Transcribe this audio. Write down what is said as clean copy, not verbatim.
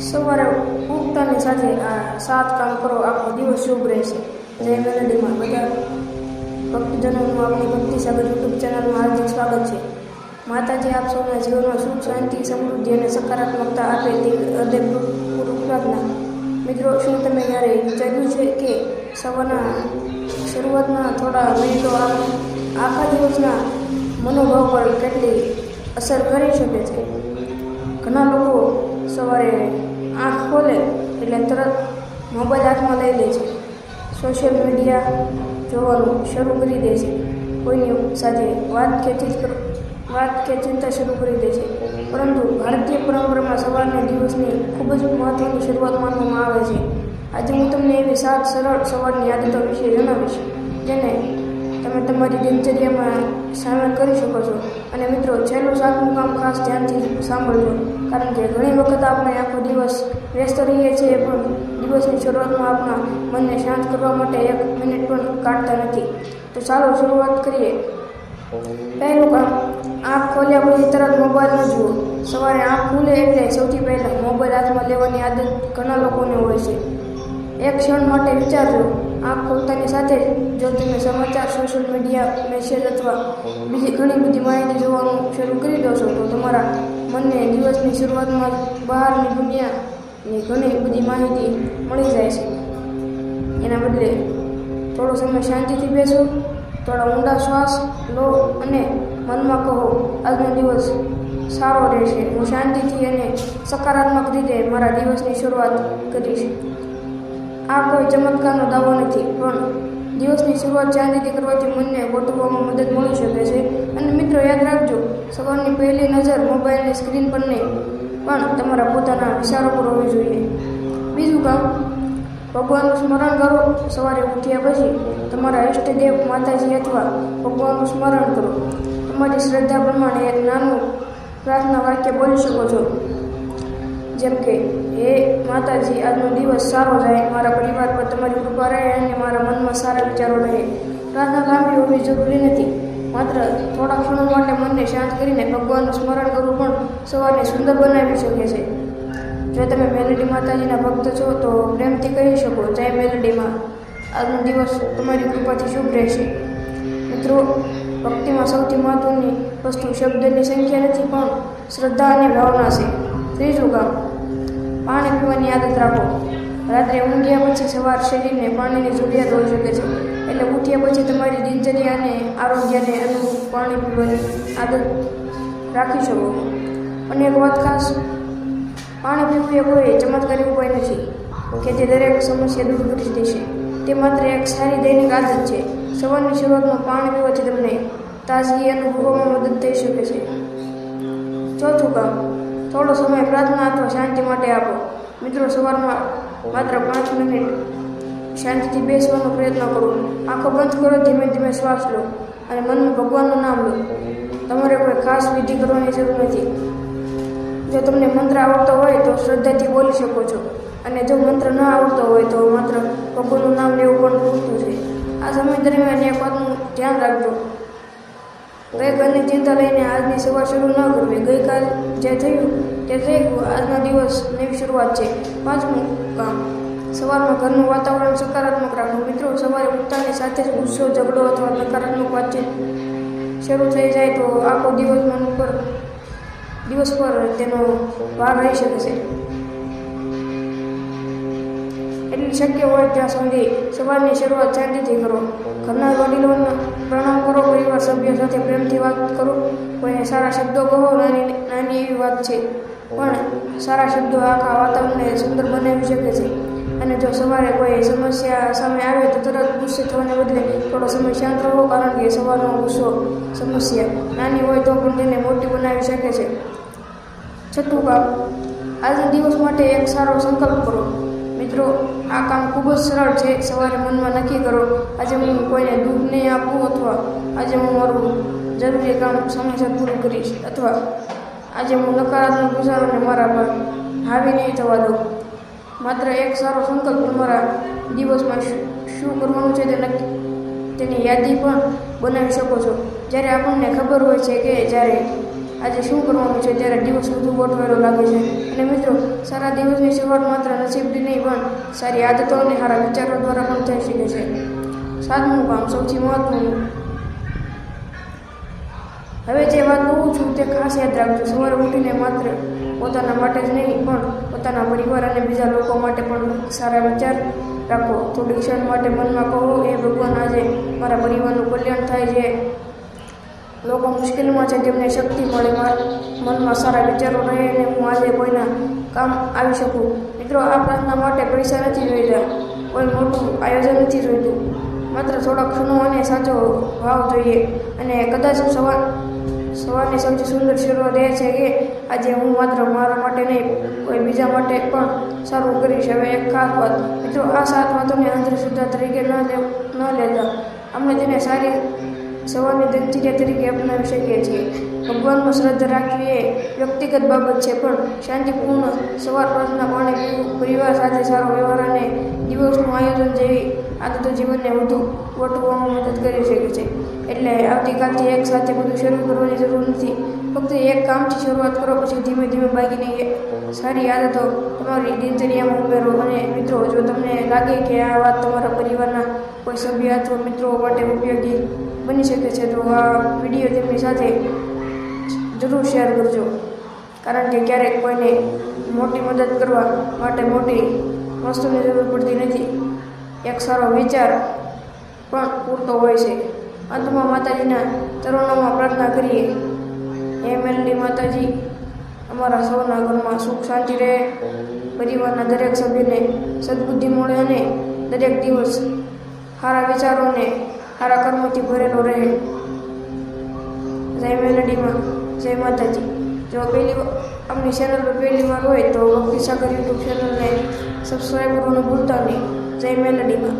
સવારે ઉઠતાની સાથે આ 7 કામ કરો, આખો દિવસ શુભ રહેશે. જય મેલેડીમાં બધા ભક્તજનોનું આપણી ભક્તિ સાગર યુટ્યુબ ચેનલમાં હાર્દિક સ્વાગત છે. માતાજી આપ સૌના જીવનમાં સુખ, શાંતિ, સમૃદ્ધિ અને સકારાત્મકતા આપે તે હૃદયપૂર્વક પ્રાર્થના. મિત્રો, શું તમે ક્યારે વિચાર્યું છે કે સવારના શરૂઆતના થોડા મિનિટો આખા દિવસના મનોભાવ પર કેટલી અસર કરી શકે છે? ઘણા લોકો સવારે આંખ ખોલે એટલે તરત મોબાઈલ હાથમાં લઈ લે છે, સોશિયલ મીડિયા જોવાનું શરૂ કરી દે છે, કોઈની સાથે વાત કે ચિંતા શરૂ કરી દે છે. પરંતુ ભારતીય પરંપરામાં સવારના દિવસની ખૂબ જ મહત્ત્વની શરૂઆત માનવામાં આવે છે. આજે હું તમને એવી 7 સરળ સવારની આદતો વિશે જણાવીશ, જેને તમે તમારી દિનચર્યામાં સામેલ કરી શકો છો. અને મિત્રો, છેલ્લું 7મું કામ ખાસ ધ્યાનથી સાંભળજો, કારણ કે ઘણી વખત આપણે આખો દિવસ વ્યસ્ત રહીએ છીએ, પણ દિવસની શરૂઆતમાં આપણા મનને શાંત કરવા માટે 1 મિનિટ પણ કાઢતા નથી. તો ચાલો શરૂઆત કરીએ. પહેલું કામ, આંખ ખોલ્યા પછી તરત મોબાઈલ ન જુઓ. સવારે આંખ ખુલે એટલે સૌથી પહેલાં મોબાઈલ હાથમાં લેવાની આદત ઘણા લોકોને હોય છે. એક ક્ષણ માટે વિચારજો, આંખ ખોલતાની સાથે જો તમે સમાચાર, સોશિયલ મીડિયા, મેસેજ અથવા બીજી ઘણી બધી માહિતી જોવાનું શરૂ કરી દો છો, તો તમારા મનને દિવસની શરૂઆતમાં બહારની દુનિયાની ઘણી બધી માહિતી મળી જાય છે. એના બદલે થોડો સમય શાંતિથી બેસો, થોડા ઊંડા શ્વાસ લો અને મનમાં કહો, આજનો દિવસ સારો રહેશે. હું શાંતિથી અને સકારાત્મક રીતે મારા દિવસની શરૂઆત કરીશ. આ કોઈ ચમત્કારનો દાવો નથી, પણ દિવસની શરૂઆત શાંતિથી કરવાથી મનને ગોઠવવામાં મદદ મળી શકે છે. અને મિત્રો, યાદ રાખજો, સવારની પહેલી નજર મોબાઈલની સ્ક્રીન પર નહીં, પણ તમારા પોતાના વિચારો પર હોવી જોઈએ. બીજું કામ, ભગવાનનું સ્મરણ કરો. સવારે ઉઠ્યા પછી તમારા ઇષ્ટદેવ, માતાજી અથવા ભગવાનનું સ્મરણ કરો. તમારી શ્રદ્ધા પ્રમાણે એક નાનું પ્રાર્થના વાક્ય બોલી શકો છો, જેમ કે, હે માતાજી, આજનો દિવસ સારો જાય, મારા પરિવાર પર તમારી કૃપા રહે અને મારા મનમાં સારા વિચારો રહે. પ્રાર્થના લાંબી હોવી જરૂરી નથી, માત્ર થોડા ક્ષણો માટે મનને શાંત કરીને ભગવાનનું સ્મરણ કરવું પણ સવારને સુંદર બનાવી શકે છે. જો તમે મેલેડી માતાજીના ભક્ત છો તો પ્રેમથી કહી શકો, જય મેલેડીમાં, આજનો દિવસ તમારી કૃપાથી શુભ રહેશે. મિત્રો, ભક્તિમાં સૌથી મહત્ત્વની વસ્તુ શબ્દની સંખ્યા નથી, પણ શ્રદ્ધા અને ભાવના છે. ત્રીજું કામ, પાણી પીવાની આદત રાખો. રાત્રે ઊંઘ્યા પછી સવાર શરીરને પાણીની જરૂરિયાત હોઈ શકે છે, એટલે ઉઠ્યા પછી તમારી દિનચર્યા અને આરોગ્યને અનુરૂપ પાણી પીવાની આદત રાખી શકો. અને એક વાત ખાસ, પાણી પીવું એ કોઈ ચમત્કારી ઉપાય નથી કે જે દરેક સમસ્યા દૂર કરી દેશે. તે માત્ર એક સારી દૈનિક આદત છે. સવારની શરૂઆતમાં પાણી પીવાથી તમને તાજગી અનુભવવામાં મદદ થઈ શકે છે. ચોથું કામ, થોડો સમય પ્રાર્થના અથવા શાંતિ માટે આપો. મિત્રો, સવારમાં માત્ર 5 મિનિટ શાંતિથી બેસવાનો પ્રયત્ન કરો. આંખો બંધ કરો, ધીમે ધીમે શ્વાસ લો અને મનમાં ભગવાનનું નામ લો. તમારે કોઈ ખાસ વિધિ કરવાની જરૂર નથી. જો તમને મંત્ર આવડતો હોય તો શ્રદ્ધાથી બોલી શકો છો, અને જો મંત્ર ન આવડતો હોય તો માત્ર ભગવાનનું નામ લેવું પણ પૂરતું છે. આ સમય દરમિયાન એક વાતનું ધ્યાન રાખજો, ગઈકાલની ચિંતા લઈને આજની સવાર શરૂ ન કરવી. ગઈકાલ જે થયું તે થઈ ગયું, આજનો દિવસ નવી શરૂઆત છે. 5મું કામ, સવારમાં ઘરનું વાતાવરણ સકારાત્મક રાખવું. મિત્રો, સવારે ઉઠતાની સાથે જ ગુસ્સો, ઝઘડો અથવા નકારાત્મક વાતચીત શરૂ થઈ જાય તો આખો દિવસ પર તેનો ભાર રહી શકે છે. એટલી શક્ય હોય ત્યાં સુધી સવારની શરૂઆત શાંતિથી કરો. ઘરના વડીલોને પ્રણામ કરો, પરિવાર સભ્યો સાથે પ્રેમથી વાત કરો, કોઈને સારા શબ્દો કહો. નાની એવી વાત છે, પણ સારા શબ્દો આખા વાતાવરણને સુંદર બનાવી શકે છે. અને જો સવારે કોઈ સમસ્યા સામે આવે તો તરત ગુસ્સે થવાને બદલે થોડો સમય શાંત રહો, કારણ કે સવારનો ગુસ્સો સમસ્યા નાની હોય તો પણ તેને મોટી બનાવી શકે છે. છઠ્ઠું કામ, આજના દિવસ માટે એક સારો સંકલ્પ કરો. મિત્રો, આ કામ ખૂબ જ સરળ છે. સવારે મનમાં નક્કી કરો, આજે હું કોઈને દુઃખ નહીં આપું, અથવા આજે હું મારું જરૂરી કામ સમયસર પૂરું કરીશ, અથવા આજે હું નકારાત્મક વિચારોને મારા પર હાવી નહીં થવા દઉં. માત્ર એક સારો સંકલ્પ તમારા દિવસમાં શું કરવાનું છે તેની યાદી પણ બનાવી શકો છો. જ્યારે આપણને ખબર હોય છે કે આજે શું કરવાનું છે, ત્યારે દિવસ વધુ ગોઠવાયેલો લાગે છે. અને મિત્રો, સારા દિવસની શરૂઆત માત્ર નસીબથી નહીં પણ સારી આદતો અને સારા વિચારો દ્વારા પણ થઈ શકે છે. 7મું કામ, સૌથી મહત્વનું. હવે જે વાત કહું છું તે ખાસ યાદ રાખજો. સવારે ઉઠીને માત્ર પોતાના માટે જ નહીં પણ પોતાના પરિવાર અને બીજા લોકો માટે પણ સારા વિચાર રાખો. થોડી ક્ષણ માટે મનમાં કહો, એ ભગવાન, આજે મારા પરિવારનું કલ્યાણ થાય. જે લોકો મુશ્કેલીમાં છે તેમને શક્તિ મળે, મનમાં સારા વિચારો રહે અને હું આજે કોઈના કામ આવી શકું. મિત્રો, આ પ્રાર્થના માટે પૈસા નથી જોઈતા, કોઈ મોટું આયોજન નથી જોઈતું, માત્ર થોડા ક્ષણો અને સાચો ભાવ જોઈએ. અને કદાચ સવારની સૌથી સુંદર શરૂઆત એ છે કે આજે હું માત્ર મારા માટે નહીં કોઈ બીજા માટે પણ સારું કરીશ. હવે એક ખાસ વાત મિત્રો, આ 7 વાતોને અંધશ્રદ્ધા તરીકે ન લેતા. આપણે તેને સારી સવારની દિનચર્યા તરીકે અપનાવી શકીએ છીએ. ભગવાનમાં શ્રદ્ધા રાખવી એ વ્યક્તિગત બાબત છે, પણ શાંતિપૂર્ણ સવાર, પ્રાર્થના, પાણી પીવું, પરિવાર સાથે સારો વ્યવહાર અને દિવસનું આયોજન જેવી આદતો જીવનને વધુ વટવામાં મદદ કરી શકે છે. એટલે આવતીકાલથી એક સાથે બધું શરૂ કરવાની જરૂર નથી. ફક્ત એક કામથી શરૂઆત કરો, પછી ધીમે ધીમે બાકીની સારી આદતો તમારી દિનચર્યામાં ઉમેરો. અને મિત્રો, જો તમને લાગે કે આ વાત તમારા પરિવારના કોઈ સભ્ય અથવા મિત્રો માટે ઉપયોગી બની શકે છે તો આ વિડીયો તેમની સાથે જરૂર શેર કરજો. કારણ કે ક્યારેક કોઈને મોટી મદદ કરવા માટે મોટી વસ્તુની જરૂર પડતી નથી, એક સારો વિચાર પણ પૂરતો હોય છે. અંતમાં માતાજીના ચરણોમાં પ્રાર્થના કરીએ, હે મેલડી માતાજી, અમારા સૌના ઘરમાં સુખ શાંતિ રહે, પરિવારના દરેક સભ્યને સદબુદ્ધિ મળે અને દરેક દિવસ સારા વિચારો અને સારા કર્મોથી ભરેલો રહે. જય મેલડીમાં, જય માતાજી. જો આપણી ચેનલ પર પહેલી વાર હોય તો ભક્તિ સાગર યુટ્યુબ ચેનલને સબસ્ક્રાઈબ કરવાનું ભૂલતા નહીં. જય મેલડીમાં.